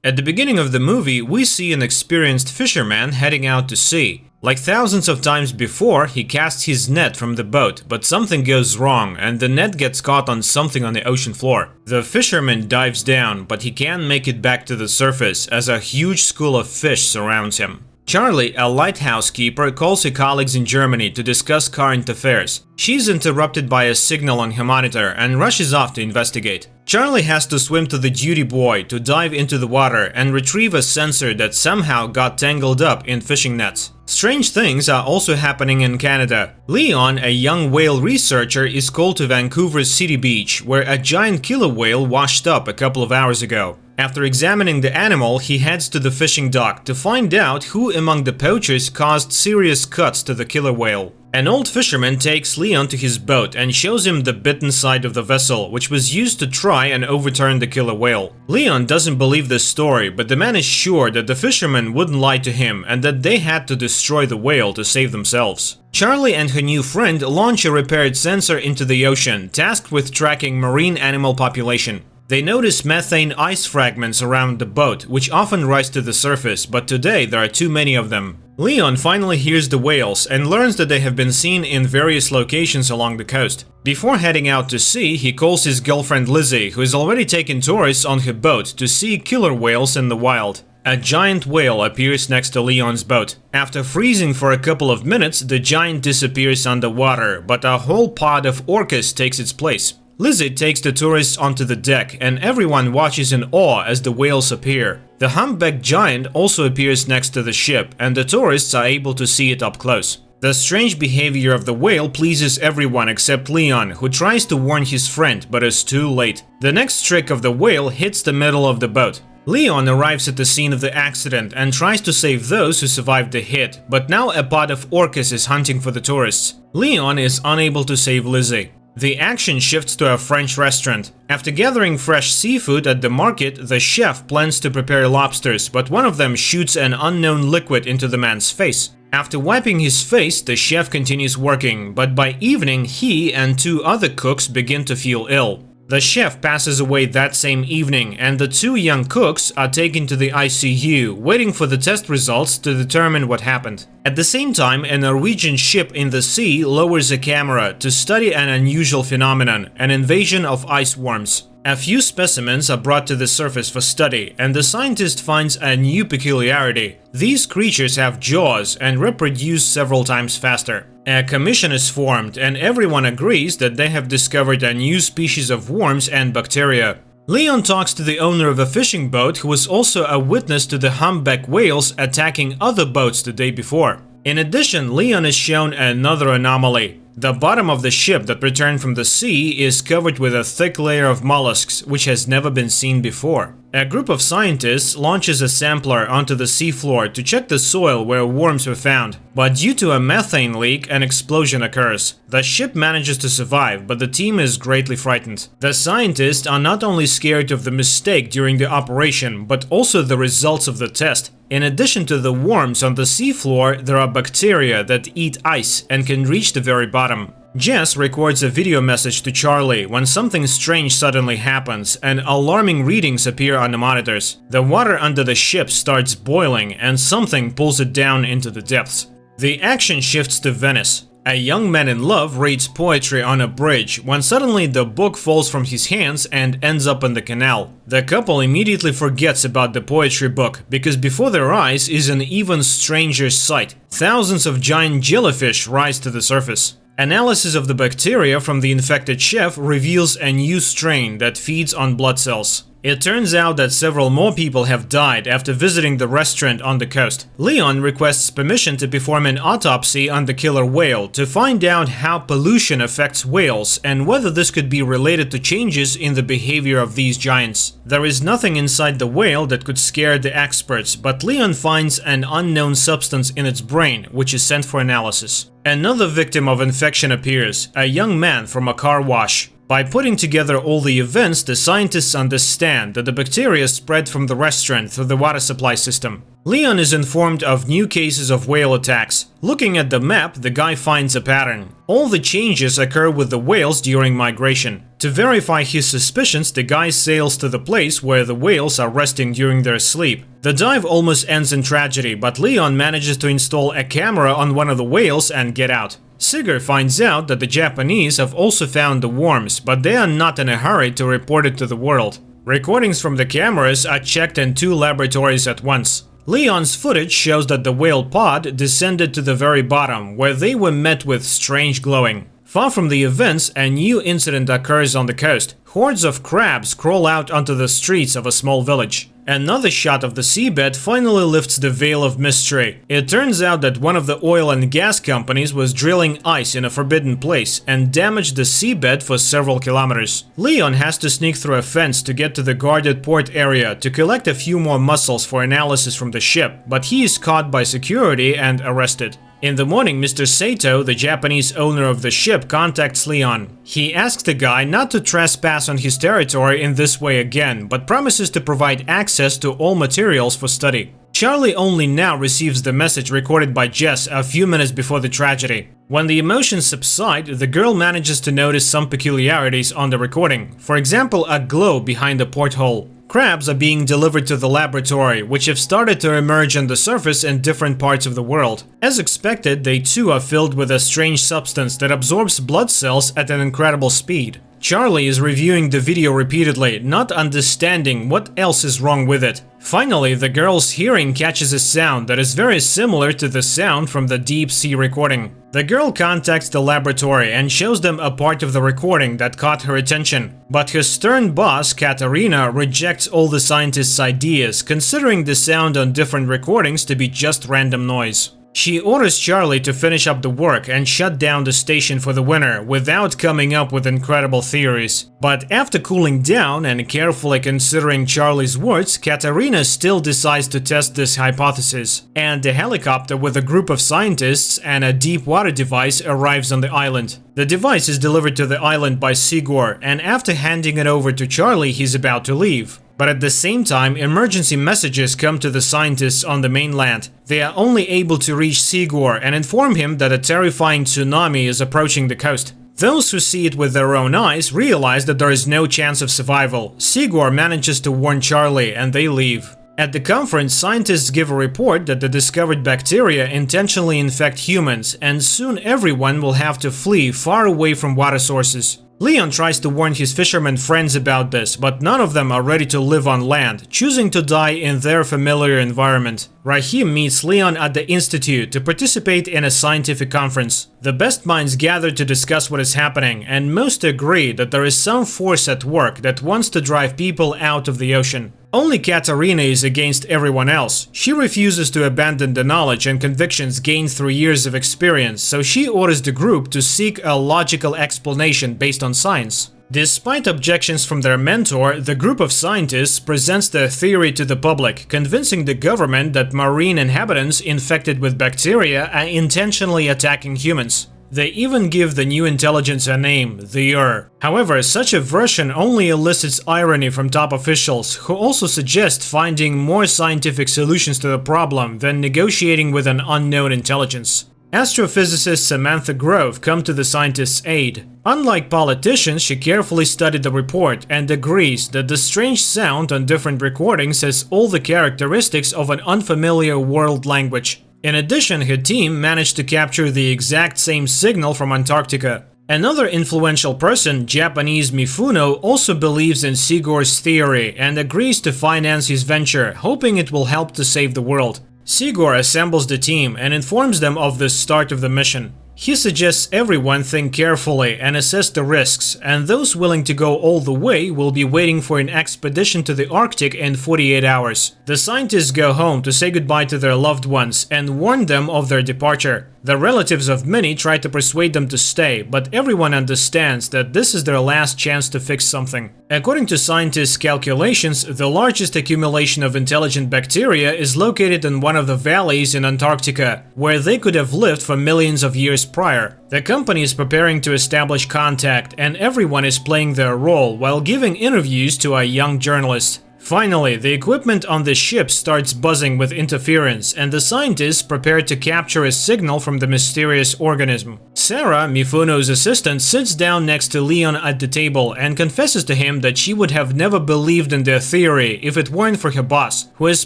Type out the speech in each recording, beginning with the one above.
At the beginning of the movie, we see an experienced fisherman heading out to sea. Like thousands of times before, he casts his net from the boat, but something goes wrong and the net gets caught on something on the ocean floor. The fisherman dives down, but he can't make it back to the surface as a huge school of fish surrounds him. Charlie, a lighthouse keeper, calls her colleagues in Germany to discuss current affairs. She's interrupted by a signal on her monitor and rushes off to investigate. Charlie has to swim to the duty buoy to dive into the water and retrieve a sensor that somehow got tangled up in fishing nets. Strange things are also happening in Canada. Leon, a young whale researcher, is called to Vancouver's City Beach, where a giant killer whale washed up a couple of hours ago. After examining the animal, he heads to the fishing dock to find out who among the poachers caused serious cuts to the killer whale. An old fisherman takes Leon to his boat and shows him the bitten side of the vessel, which was used to try and overturn the killer whale. Leon doesn't believe this story, but the man is sure that the fisherman wouldn't lie to him and that they had to destroy the whale to save themselves. Charlie and her new friend launch a repaired sensor into the ocean, tasked with tracking marine animal population. They notice methane ice fragments around the boat, which often rise to the surface, but today there are too many of them. Leon finally hears the whales and learns that they have been seen in various locations along the coast. Before heading out to sea, he calls his girlfriend Lizzie, who has already taken tourists on her boat to see killer whales in the wild. A giant whale appears next to Leon's boat. After freezing for a couple of minutes, the giant disappears underwater, but a whole pod of orcas takes its place. Lizzie takes the tourists onto the deck, and everyone watches in awe as the whales appear. The humpback giant also appears next to the ship, and the tourists are able to see it up close. The strange behavior of the whale pleases everyone except Leon, who tries to warn his friend but is too late. The next trick of the whale hits the middle of the boat. Leon arrives at the scene of the accident and tries to save those who survived the hit, but now a pod of orcas is hunting for the tourists. Leon is unable to save Lizzie. The action shifts to a French restaurant. After gathering fresh seafood at the market, the chef plans to prepare lobsters, but one of them shoots an unknown liquid into the man's face. After wiping his face, the chef continues working, but by evening he and two other cooks begin to feel ill. The chef passes away that same evening, and the two young cooks are taken to the ICU, waiting for the test results to determine what happened. At the same time, a Norwegian ship in the sea lowers a camera to study an unusual phenomenon, an invasion of ice worms. A few specimens are brought to the surface for study, and the scientist finds a new peculiarity. These creatures have jaws and reproduce several times faster. A commission is formed, and everyone agrees that they have discovered a new species of worms and bacteria. Leon talks to the owner of a fishing boat who was also a witness to the humpback whales attacking other boats the day before. In addition, Leon is shown another anomaly. The bottom of the ship that returned from the sea is covered with a thick layer of mollusks, which has never been seen before. A group of scientists launches a sampler onto the seafloor to check the soil where worms were found, but due to a methane leak, an explosion occurs. The ship manages to survive, but the team is greatly frightened. The scientists are not only scared of the mistake during the operation, but also the results of the test. In addition to the worms on the seafloor, there are bacteria that eat ice and can reach the very bottom. Jess records a video message to Charlie when something strange suddenly happens and alarming readings appear on the monitors. The water under the ship starts boiling and something pulls it down into the depths. The action shifts to Venice. A young man in love reads poetry on a bridge when suddenly the book falls from his hands and ends up in the canal. The couple immediately forgets about the poetry book because before their eyes is an even stranger sight. Thousands of giant jellyfish rise to the surface. Analysis of the bacteria from the infected chef reveals a new strain that feeds on blood cells. It turns out that several more people have died after visiting the restaurant on the coast. Leon requests permission to perform an autopsy on the killer whale to find out how pollution affects whales and whether this could be related to changes in the behavior of these giants. There is nothing inside the whale that could scare the experts, but Leon finds an unknown substance in its brain, which is sent for analysis. Another victim of infection appears, a young man from a car wash. By putting together all the events, the scientists understand that the bacteria spread from the restaurant through the water supply system. Leon is informed of new cases of whale attacks. Looking at the map, the guy finds a pattern. All the changes occur with the whales during migration. To verify his suspicions, the guy sails to the place where the whales are resting during their sleep. The dive almost ends in tragedy, but Leon manages to install a camera on one of the whales and get out. Sigurd finds out that the Japanese have also found the worms, but they are not in a hurry to report it to the world. Recordings from the cameras are checked in 2 laboratories at once. Leon's footage shows that the whale pod descended to the very bottom, where they were met with strange glowing. Far from the events, a new incident occurs on the coast. Hordes of crabs crawl out onto the streets of a small village. Another shot of the seabed finally lifts the veil of mystery. It turns out that one of the oil and gas companies was drilling ice in a forbidden place and damaged the seabed for several kilometers. Leon has to sneak through a fence to get to the guarded port area to collect a few more mussels for analysis from the ship, but he is caught by security and arrested. In the morning, Mr. Sato, the Japanese owner of the ship, contacts Leon. He asks the guy not to trespass on his territory in this way again, but promises to provide access to all materials for study. Charlie only now receives the message recorded by Jess a few minutes before the tragedy. When the emotions subside, the girl manages to notice some peculiarities on the recording. For example, a glow behind the porthole. Crabs are being delivered to the laboratory, which have started to emerge on the surface in different parts of the world. As expected, they too are filled with a strange substance that absorbs blood cells at an incredible speed. Charlie is reviewing the video repeatedly, not understanding what else is wrong with it. Finally, the girl's hearing catches a sound that is very similar to the sound from the deep sea recording. The girl contacts the laboratory and shows them a part of the recording that caught her attention. But her stern boss, Katarina, rejects all the scientists' ideas, considering the sound on different recordings to be just random noise. She orders Charlie to finish up the work and shut down the station for the winter without coming up with incredible theories. But after cooling down and carefully considering Charlie's words, Katarina still decides to test this hypothesis. And a helicopter with a group of scientists and a deep water device arrives on the island. The device is delivered to the island by Sigurd, and after handing it over to Charlie, he's about to leave. But at the same time, emergency messages come to the scientists on the mainland. They are only able to reach Sigurd and inform him that a terrifying tsunami is approaching the coast. Those who see it with their own eyes realize that there is no chance of survival. Sigurd manages to warn Charlie and they leave. At the conference, scientists give a report that the discovered bacteria intentionally infect humans, and soon everyone will have to flee far away from water sources. Leon tries to warn his fishermen friends about this, but none of them are ready to live on land, choosing to die in their familiar environment. Rahim meets Leon at the Institute to participate in a scientific conference. The best minds gather to discuss what is happening, and most agree that there is some force at work that wants to drive people out of the ocean. Only Katarina is against everyone else. She refuses to abandon the knowledge and convictions gained through years of experience, so she orders the group to seek a logical explanation based on science. Despite objections from their mentor, the group of scientists presents their theory to the public, convincing the government that marine inhabitants infected with bacteria are intentionally attacking humans. They even give the new intelligence a name, the However, such a version only elicits irony from top officials, who also suggest finding more scientific solutions to the problem than negotiating with an unknown intelligence. Astrophysicist Samantha Grove comes to the scientists' aid. Unlike politicians, she carefully studied the report and agrees that the strange sound on different recordings has all the characteristics of an unfamiliar world language. In addition, her team managed to capture the exact same signal from Antarctica. Another influential person, Japanese Mifuno, also believes in Sigurd's theory and agrees to finance his venture, hoping it will help to save the world. Sigurd assembles the team and informs them of the start of the mission. He suggests everyone think carefully and assess the risks, and those willing to go all the way will be waiting for an expedition to the Arctic in 48 hours. The scientists go home to say goodbye to their loved ones and warn them of their departure. The relatives of many try to persuade them to stay, but everyone understands that this is their last chance to fix something. According to scientists' calculations, the largest accumulation of intelligent bacteria is located in one of the valleys in Antarctica, where they could have lived for millions of years prior. The company is preparing to establish contact, and everyone is playing their role while giving interviews to a young journalist. Finally, the equipment on the ship starts buzzing with interference, and the scientists prepare to capture a signal from the mysterious organism. Sarah, Mifuno's assistant, sits down next to Leon at the table and confesses to him that she would have never believed in their theory if it weren't for her boss, who has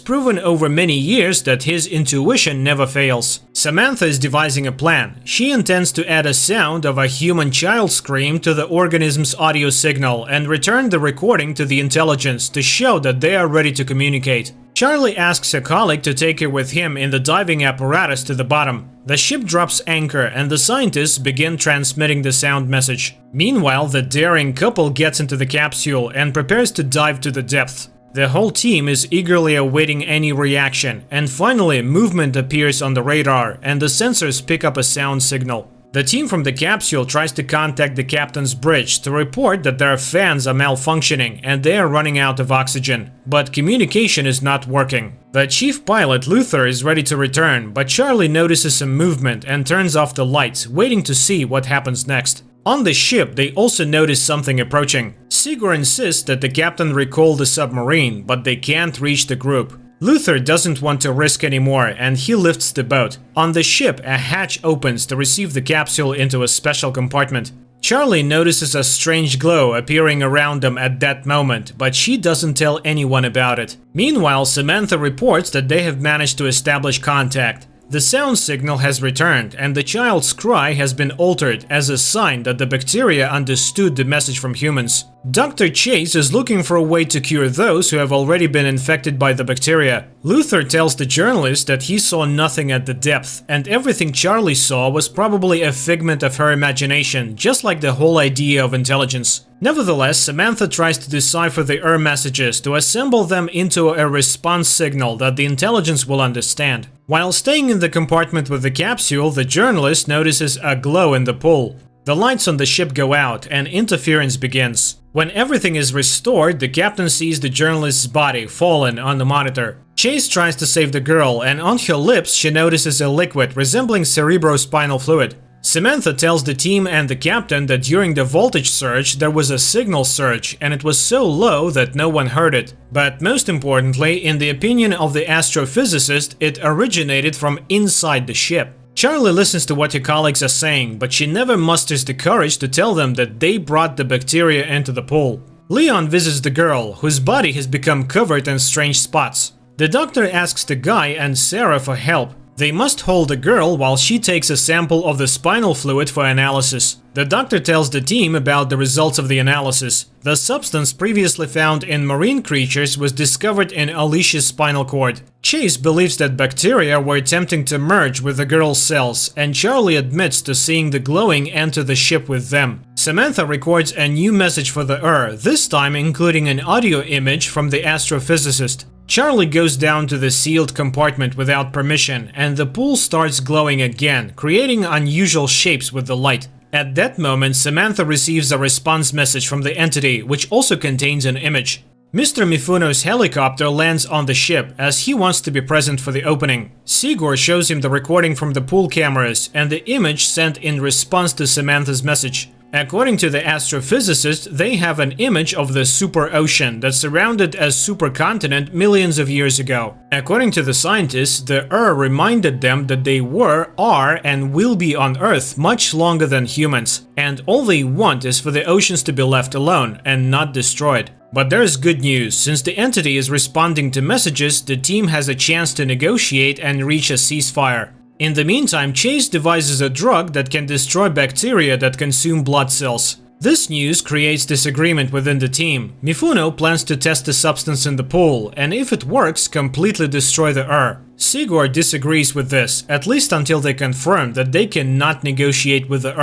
proven over many years that his intuition never fails. Samantha is devising a plan. She intends to add a sound of a human child scream to the organism's audio signal and return the recording to the intelligence to show that they are ready to communicate. Charlie asks a colleague to take her with him in the diving apparatus to the bottom. The ship drops anchor and the scientists begin transmitting the sound message. Meanwhile, the daring couple gets into the capsule and prepares to dive to the depths. The whole team is eagerly awaiting any reaction, and finally movement appears on the radar and the sensors pick up a sound signal. The team from the capsule tries to contact the captain's bridge to report that their fans are malfunctioning and they are running out of oxygen, but communication is not working. The chief pilot, Luther, is ready to return, but Charlie notices some movement and turns off the lights, waiting to see what happens next. On the ship, they also notice something approaching. Sigurd insists that the captain recall the submarine, but they can't reach the group. Luther doesn't want to risk anymore and he lifts the boat. On the ship, a hatch opens to receive the capsule into a special compartment. Charlie notices a strange glow appearing around them at that moment, but she doesn't tell anyone about it. Meanwhile, Samantha reports that they have managed to establish contact. The sound signal has returned, and the child's cry has been altered as a sign that the bacteria understood the message from humans. Dr. Chase is looking for a way to cure those who have already been infected by the bacteria. Luther tells the journalist that he saw nothing at the depth, and everything Charlie saw was probably a figment of her imagination, just like the whole idea of intelligence. Nevertheless, Samantha tries to decipher the messages to assemble them into a response signal that the intelligence will understand. While staying in the compartment with the capsule, the journalist notices a glow in the pool. The lights on the ship go out and interference begins. When everything is restored, the captain sees the journalist's body fallen on the monitor. Chase tries to save the girl, and on her lips she notices a liquid resembling cerebrospinal fluid. Samantha tells the team and the captain that during the voltage surge there was a signal surge and it was so low that no one heard it. But most importantly, in the opinion of the astrophysicist, it originated from inside the ship. Charlie listens to what her colleagues are saying, but she never musters the courage to tell them that they brought the bacteria into the pool. Leon visits the girl, whose body has become covered in strange spots. The doctor asks the guy and Sarah for help. They must hold the girl while she takes a sample of the spinal fluid for analysis. The doctor tells the team about the results of the analysis. The substance previously found in marine creatures was discovered in Alicia's spinal cord. Chase believes that bacteria were attempting to merge with the girl's cells, and Charlie admits to seeing the glowing enter the ship with them. Samantha records a new message for the this time including an audio image from the astrophysicist. Charlie goes down to the sealed compartment without permission, and the pool starts glowing again, creating unusual shapes with the light. At that moment, Samantha receives a response message from the entity, which also contains an image. Mr. Mifuno's helicopter lands on the ship, as he wants to be present for the opening. Sigurd shows him the recording from the pool cameras and the image sent in response to Samantha's message. According to the astrophysicist, they have an image of the super ocean that surrounded a supercontinent millions of years ago. According to the scientists, the reminded them that they were, are, and will be on Earth much longer than humans, and all they want is for the oceans to be left alone and not destroyed. But there's good news. Since the entity is responding to messages, the team has a chance to negotiate and reach a ceasefire. In the meantime, Chase devises a drug that can destroy bacteria that consume blood cells. This news creates disagreement within the team. Mifuno plans to test the substance in the pool, and if it works, completely destroy the Sigurd disagrees with this, at least until they confirm that they cannot negotiate with the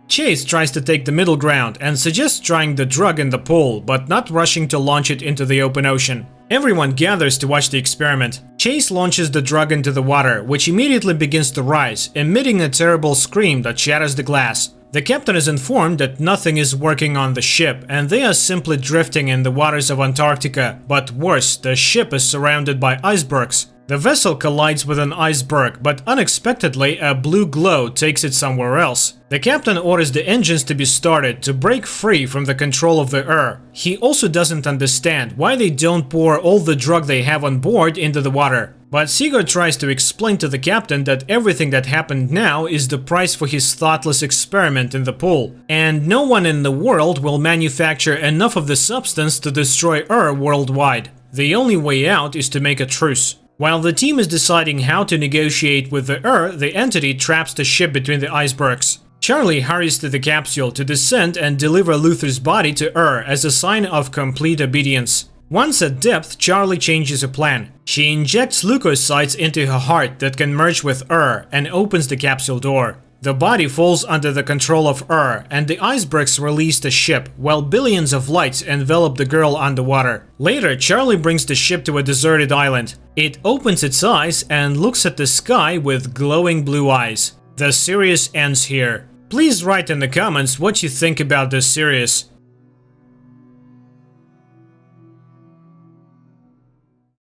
Chase tries to take the middle ground and suggests trying the drug in the pool, but not rushing to launch it into the open ocean. Everyone gathers to watch the experiment. Chase launches the drug into the water, which immediately begins to rise, emitting a terrible scream that shatters the glass. The captain is informed that nothing is working on the ship, and they are simply drifting in the waters of Antarctica, but worse, the ship is surrounded by icebergs. The vessel collides with an iceberg, but unexpectedly a blue glow takes it somewhere else. The captain orders the engines to be started to break free from the control of the He also doesn't understand why they don't pour all the drug they have on board into the water. But Sigurd tries to explain to the captain that everything that happened now is the price for his thoughtless experiment in the pool, and no one in the world will manufacture enough of the substance to destroy worldwide. The only way out is to make a truce. While the team is deciding how to negotiate with the entity traps the ship between the icebergs. Charlie hurries to the capsule to descend and deliver Luther's body to as a sign of complete obedience. Once at depth, Charlie changes her plan. She injects leukocytes into her heart that can merge with and opens the capsule door. The body falls under the control of and the icebergs release the ship, while billions of lights envelop the girl underwater. Later, Charlie brings the ship to a deserted island. It opens its eyes and looks at the sky with glowing blue eyes. The series ends here. Please write in the comments what you think about this series.